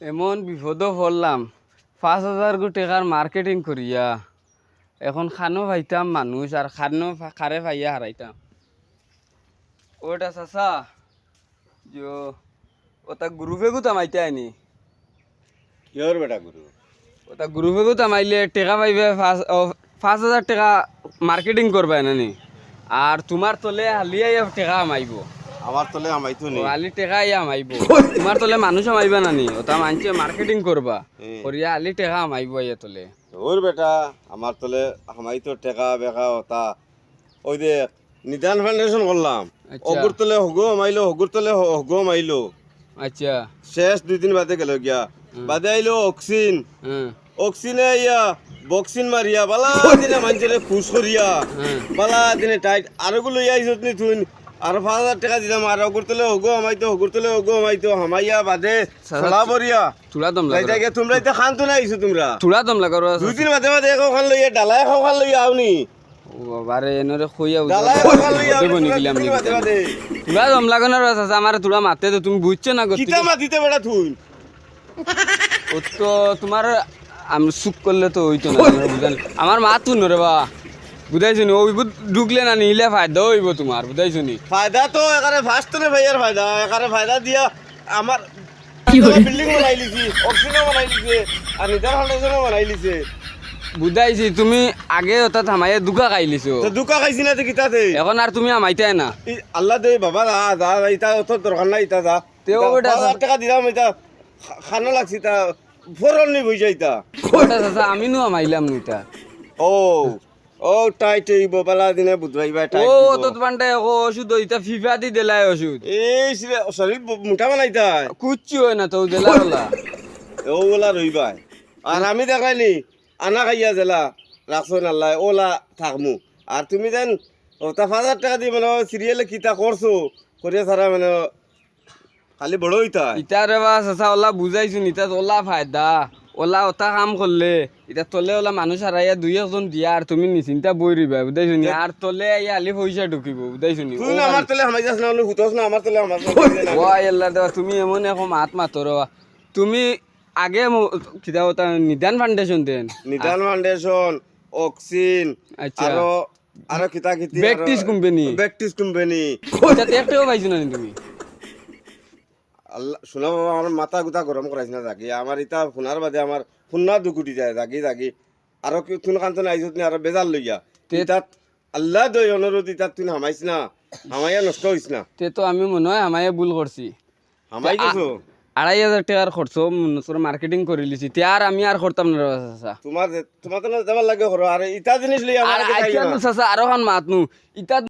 এমন বিপদও পড়লাম 5,000 টাকার মার্কেটিং করিয়া এখন খানো পাইতাম মানুষ আর খারে পাইয়া হারাইতাম ওটা চাচা যে ওটা গ্রুপে গুতা মাইতে আইনি কিহর বেটা গুরু ওটা গ্রুপে গুতা মাইলে টাকা পাইবে 5,000 টাকা মার্কেটিং করবে নানি আর তোমার তলে হালিয়াই টাকা মাইব আমার তলে আমাইতো নি আলি টাকা ইয়া মাইব তোমার তলে মানুষ মাইবা নানি ওটা মানছে মার্কেটিং করবা করিয়া আলি টাকা মাইব ইয়া তলে ওর বেটা আমার তলে আমাইতো টেকা বেকা ওটা ওই যে নিদান ফাউন্ডেশন করলাম আচ্ছা। অগুর তলে হগো মাইলো হগুর তলে হগো মাইলো আচ্ছা শেষ 2 দিন বাদে গেল গিয়া বাদে আইলো অক্সিন হুম অক্সিনে ইয়া বক্সিন মারিয়া বালা দিনে মানুষের খুশ করিয়া বালা দিনে টাইট আরোগুলো আইসত নি তুই আর 5,000 টাকা দিলাম আর অগুর তলে হগো আমাইতো হগুর তলে হগো আমাইতো হামাইয়া বাদে সলা বরিয়া চুড়া দম যাইতা গিয়া তোমরা ইতা খানতো না আইছো তোমরা চুড়া দম লাগা 2 দিন বাদে বাদে এক খান লইয়া ডালাই খান লইয়া আউনি ও বাবারে এনরে কইয়া ডালাই খান লইয়া দেব নিগিলাম নি বাদে বাদে চুড়া দম লাগানোর আছে আমার চুড়া মারতে তো তুমি বুঝছো না গতি কিতা মাতিতে বেটা তুই ও তো তোমার আমি সুখ করলে তো হইতো না তোমরা বুঝান আমার মা তুই নরে বা বুঝাইছো নি ওই ঢুকলে না নিলে ফায়দা হইব তোমার বুঝাইছো নি ফায়দা তো একারে ফার্স্ট নে ভাইয়ার ফায়দা একারে ফায়দা দিয়া আমার বিল্ডিং বানাই লিছি অক্সিজেন বানাই লিছে আর নিদার ফাউন্ডেশন বানাই লিছে বুঝাইছি তুমি আগে ওটা থামাইয়া দুকা খাইলিছো তো দুকা খাইছি না তো কিতাতে এখন আর তুমি আমাইতাই না আল্লাহ দে বাবা দা ইতা অত দরকার নাই ইতা দা তেও বেটা 5,000 টাকা দিলাম ইতা খানো লাগছি তা ফরন নি বুঝা ইতা ওটা চাচা আমি নো আমাইলাম নিতা ও ও টাইট এই বালা দিনে বুধবাই বাই ও টাইট তো পান্ডে ও ওষুধ ইতা ফিফা দি দিলাই ওষুধ এই শরীর মোটা বানাইতা কুচ্ছি হয় না তো দিলা হলা ও ওলা রইবাই আর আমি দেখাইনি আনা খাইয়া জেলা রাখছো নাল্লাই ওলা থাকমু আর তুমি দেন ওটা 5,000 টাকা দিয়ে মানে সিরিয়ালে কিতা করছো করিয়া সারা মানে খালি বড় হইতা ইতা রে বা চাচা ওলা বুঝাইছো নিতা ওলা ফায়দা ওলা ওটা কাম করলে এটা তলে ওলা মানুষ হারাইয়া 2-1 দিয়া আর তুমি নিচিন্তা বই রইবা বুঝাইছো নি আর তলে আইয়া আলি পয়সা ঢুকিব বুঝাইছো নি তুই না আমার তলে হামাই যাস না হুতস না আমার তলে আমার ও আল্লাহ দেবা তুমি এমন এখন মাত মাতো রে তুমি আগে কিতা ওটা নিদান ফাউন্ডেশন দেন নিদান ফাউন্ডেশন অক্সিন আচ্ছা। আরো কিতা কিতি Bactis company। ব্যাকটিস কোম্পানি ওটাতে একটাও পাইছো না নি তুমি আল্লাহ শোনা বাবা আমার মাথা গুতা গরম করাইছ না থাকি আমার ইটা শোনার বাদে আমার শুননা দুকুটি যায় থাকি আরো কি তুন কান্ত না আইছত নি আরো বেজাল লইয়া ইতাত আল্লাহ দই অনুরোধ ইতাত তুই হামাইছ না হামাইয়া নষ্ট হইছ না তে তো আমি মনে হয় আমায় ভুল করছি হামাই গেছো 2,500 টাকার খরচ মার্কেটিং করে লিছি তে আর আমি আর করতাম না রে চাচা তোমার তো না যাবার লাগে করো আর ইটা জিনিস লইয়া আমার আর আইতা চাচা আরো খান মাত নু ইতা